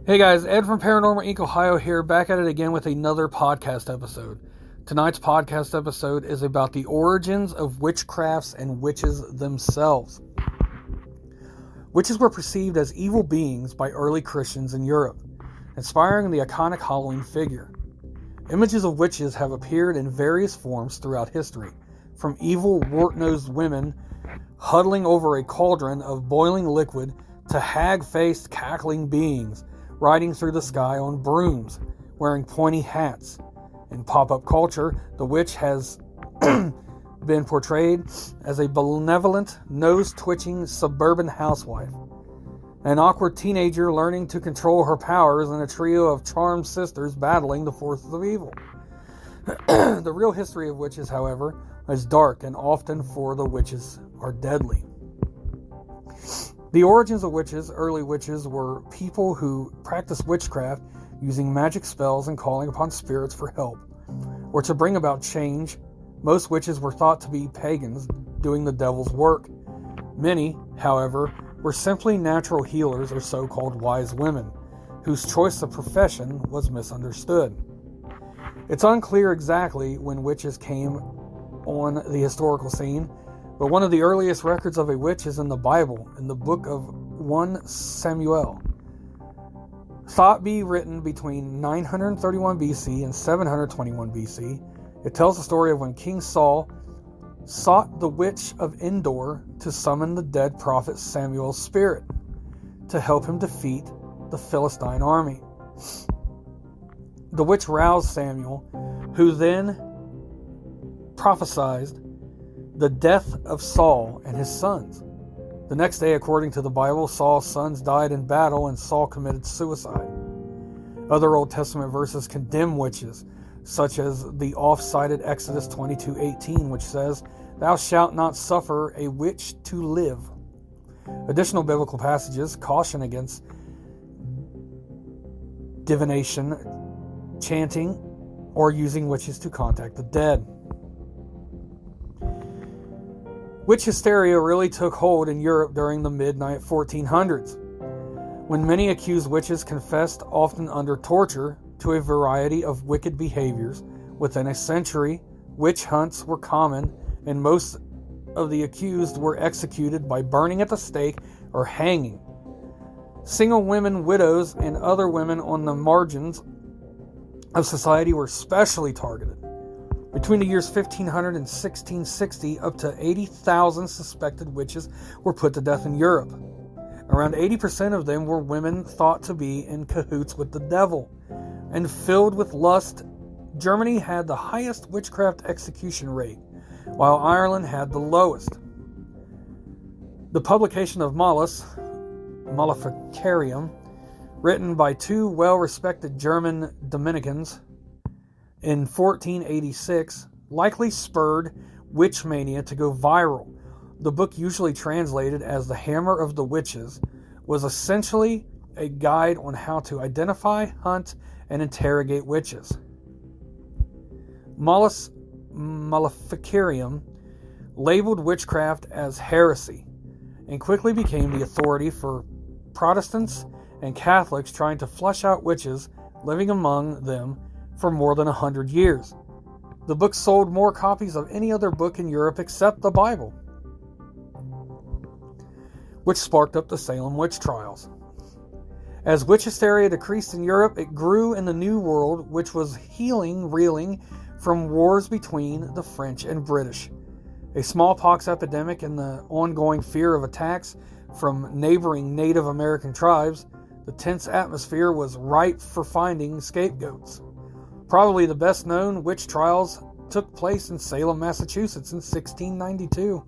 Hey guys, Ed from Paranormal Inc. Ohio here, back at it again with another podcast episode. Tonight's podcast episode is about the origins of witchcrafts and witches themselves. Witches were perceived as evil beings by early Christians in Europe, inspiring the iconic Halloween figure. Images of witches have appeared in various forms throughout history, from evil wart-nosed women huddling over a cauldron of boiling liquid to hag-faced cackling beings riding through the sky on brooms, wearing pointy hats. In pop-up culture, the witch has been portrayed as a benevolent, nose-twitching suburban housewife, an awkward teenager learning to control her powers, and a trio of charmed sisters battling the forces of evil. The real history of witches, however, is dark, and often for the witches are deadly. The origins of witches. Early witches were people who practiced witchcraft using magic spells and calling upon spirits for help, or to bring about change. Most witches were thought to be pagans doing the devil's work. Many, however, were simply natural healers or so-called wise women, whose choice of profession was misunderstood. It's unclear exactly when witches came on the historical scene, but one of the earliest records of a witch is in the Bible, in the book of 1 Samuel. Thought be written between 931 BC and 721 BC, it tells the story of when King Saul sought the witch of Endor to summon the dead prophet Samuel's spirit to help him defeat the Philistine army. The witch roused Samuel, who then prophesied the death of Saul and his sons. The next day, according to the Bible, Saul's sons died in battle and Saul committed suicide. Other Old Testament verses condemn witches, such as the oft-cited Exodus 22:18, which says, "Thou shalt not suffer a witch to live." Additional biblical passages caution against divination, chanting, or using witches to contact the dead. Witch hysteria really took hold in Europe during the mid-1400s, when many accused witches confessed, often under torture, to a variety of wicked behaviors. Within a century, witch hunts were common, and most of the accused were executed by burning at the stake or hanging. Single women, widows, and other women on the margins of society were especially targeted. Between the years 1500 and 1660, up to 80,000 suspected witches were put to death in Europe. Around 80% of them were women thought to be in cahoots with the devil and filled with lust. Germany had the highest witchcraft execution rate, while Ireland had the lowest. The publication of Maleficarium, written by two well-respected German Dominicans in 1486, likely spurred witch mania to go viral. The book, usually translated as The Hammer of the Witches, was essentially a guide on how to identify, hunt, and interrogate witches. Maleficarium labeled witchcraft as heresy and quickly became the authority for Protestants and Catholics trying to flush out witches living among them for more than 100 years. The book sold more copies of any other book in Europe except the Bible, which sparked up the Salem witch trials. As witch hysteria decreased in Europe, it grew in the New World, which was reeling from wars between the French and British, a smallpox epidemic, and the ongoing fear of attacks from neighboring Native American tribes. The tense atmosphere was ripe for finding scapegoats. Probably the best known witch trials took place in Salem, Massachusetts in 1692.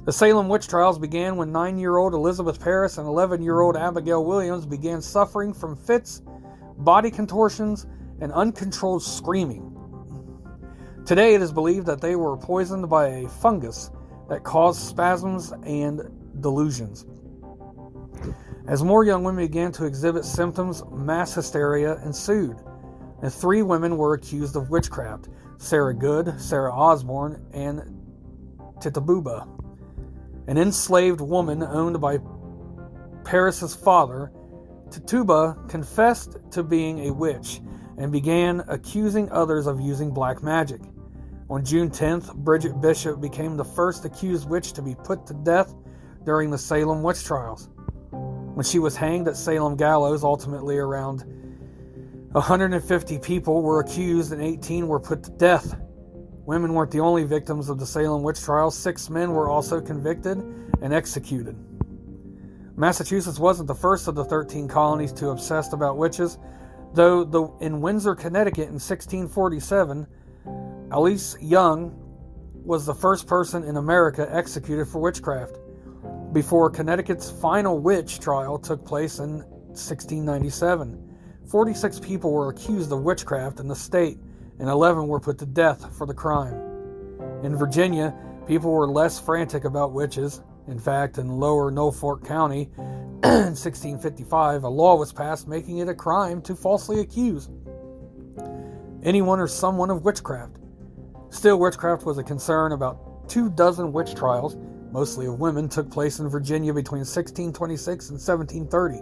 The Salem witch trials began when 9-year-old Elizabeth Parris and 11-year-old Abigail Williams began suffering from fits, body contortions, and uncontrolled screaming. Today it is believed that they were poisoned by a fungus that caused spasms and delusions. As more young women began to exhibit symptoms, mass hysteria ensued, and 3 women were accused of witchcraft: Sarah Good, Sarah Osborne, and Tituba. An enslaved woman owned by Paris's father, Tituba confessed to being a witch and began accusing others of using black magic. On June 10th, Bridget Bishop became the first accused witch to be put to death during the Salem witch trials. When she was hanged at Salem gallows, ultimately around 150 people were accused and 18 were put to death. Women weren't the only victims of the Salem witch trials. 6 men were also convicted and executed. Massachusetts wasn't the first of the 13 colonies to obsess about witches, though in Windsor, Connecticut in 1647, Alice Young was the first person in America executed for witchcraft, before Connecticut's final witch trial took place in 1697. 46 people were accused of witchcraft in the state, and 11 were put to death for the crime. In Virginia, people were less frantic about witches. In fact, in lower Norfolk County, in 1655, a law was passed making it a crime to falsely accuse anyone or someone of witchcraft. Still, witchcraft was a concern. About 24 witch trials, mostly of women, took place in Virginia between 1626 and 1730.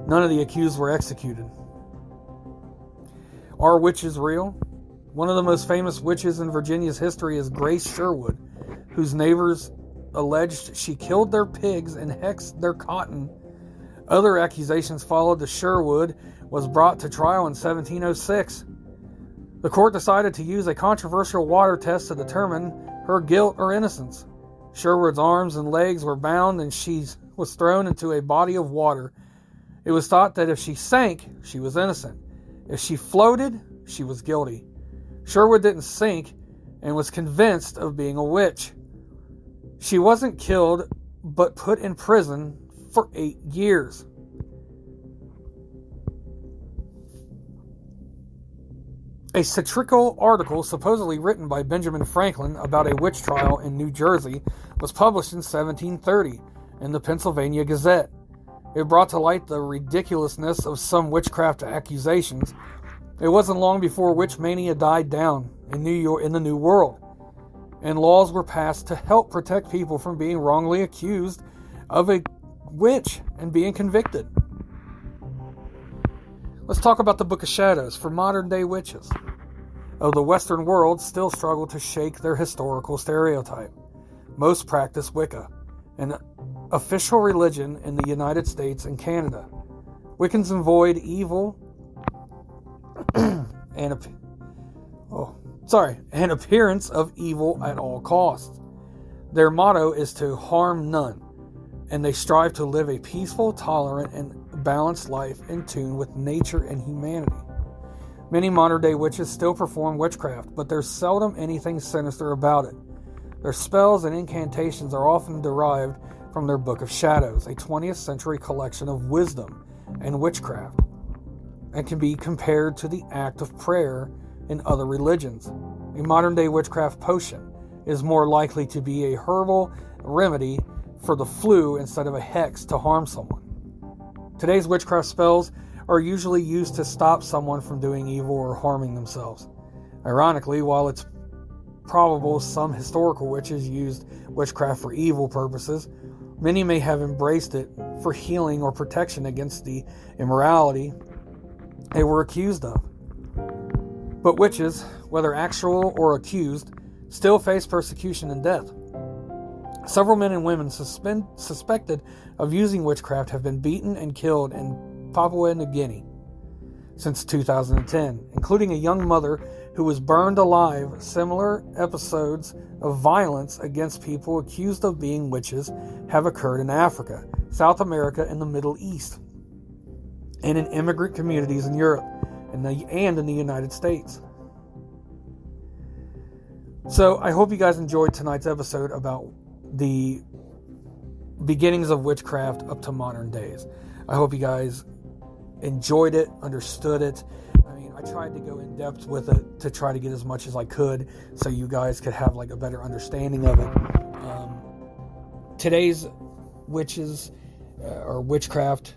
None of the accused were executed. Are witches real? One of the most famous witches in Virginia's history is Grace Sherwood, whose neighbors alleged she killed their pigs and hexed their cotton. Other accusations followed. The Sherwood was brought to trial in 1706. The court decided to use a controversial water test to determine her guilt or innocence. Sherwood's arms and legs were bound and she was thrown into a body of water. It was thought that if she sank, she was innocent. If she floated, she was guilty. Sherwood didn't sink and was convinced of being a witch. She wasn't killed, but put in prison for 8 years. A satirical article supposedly written by Benjamin Franklin about a witch trial in New Jersey was published in 1730 in the Pennsylvania Gazette. It brought to light the ridiculousness of some witchcraft accusations. It wasn't long before witch mania died down in the New World, and laws were passed to help protect people from being wrongly accused of a witch and being convicted. Let's talk about the Book of Shadows for modern-day witches of the Western world still struggle to shake their historical stereotype. Most practice Wicca, an official religion in the United States and Canada. Wiccans avoid evil an appearance of evil at all costs. Their motto is to harm none, and they strive to live a peaceful, tolerant, and balanced life in tune with nature and humanity. Many modern-day witches still perform witchcraft, but there's seldom anything sinister about it. Their spells and incantations are often derived from their Book of Shadows, a 20th century collection of wisdom and witchcraft, and can be compared to the act of prayer in other religions. A modern-day witchcraft potion is more likely to be a herbal remedy for the flu instead of a hex to harm someone. Today's witchcraft spells are usually used to stop someone from doing evil or harming themselves. Ironically, while it's probable some historical witches used witchcraft for evil purposes, many may have embraced it for healing or protection against the immorality they were accused of. But witches, whether actual or accused, still face persecution and death. Several men and women suspected of using witchcraft have been beaten and killed in Papua New Guinea since 2010, including a young mother who was burned alive. Similar episodes of violence against people accused of being witches have occurred in Africa, South America, and the Middle East, and in immigrant communities in Europe and in the United States. So I hope you guys enjoyed tonight's episode about the beginnings of witchcraft up to modern days. I hope you guys enjoyed it, understood it. I mean, I tried to go in depth with it to try to get as much as I could so you guys could have like a better understanding of it. Today's witches or witchcraft,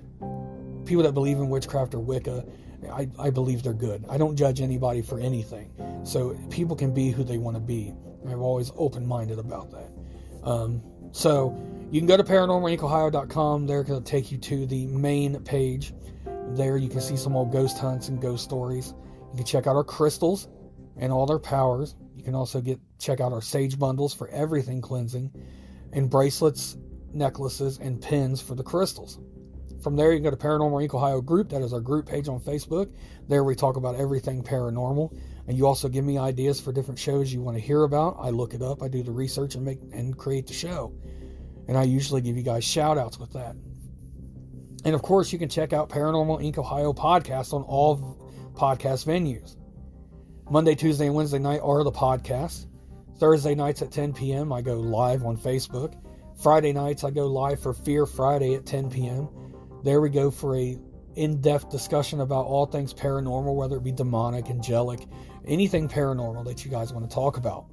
people that believe in witchcraft or Wicca, I believe they're good. I don't judge anybody for anything. So people can be who they want to be. I'm always open-minded about that. So you can go to ParanormalIncOhio.com. They're going to take you to the main page. There you can see some old ghost hunts and ghost stories. You can check out our crystals and all their powers. You can also check out our sage bundles for everything cleansing, and bracelets, necklaces, and pins for the crystals. From there, you can go to Paranormal Inc. Ohio group. That is our group page on Facebook. There we talk about everything paranormal. And you also give me ideas for different shows you want to hear about. I look it up. I do the research and create the show. And I usually give you guys shout outs with that. And of course, you can check out Paranormal Inc. Ohio podcast on all podcast venues. Monday, Tuesday, and Wednesday night are the podcasts. Thursday nights at 10 p.m. I go live on Facebook. Friday nights I go live for Fear Friday at 10 p.m. There we go for a in-depth discussion about all things paranormal, whether it be demonic, angelic, anything paranormal that you guys want to talk about.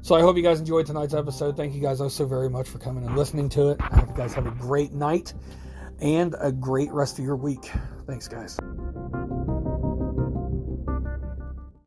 So I hope you guys enjoyed tonight's episode. Thank you guys so very much for coming and listening to it. I hope you guys have a great night and a great rest of your week. Thanks, guys.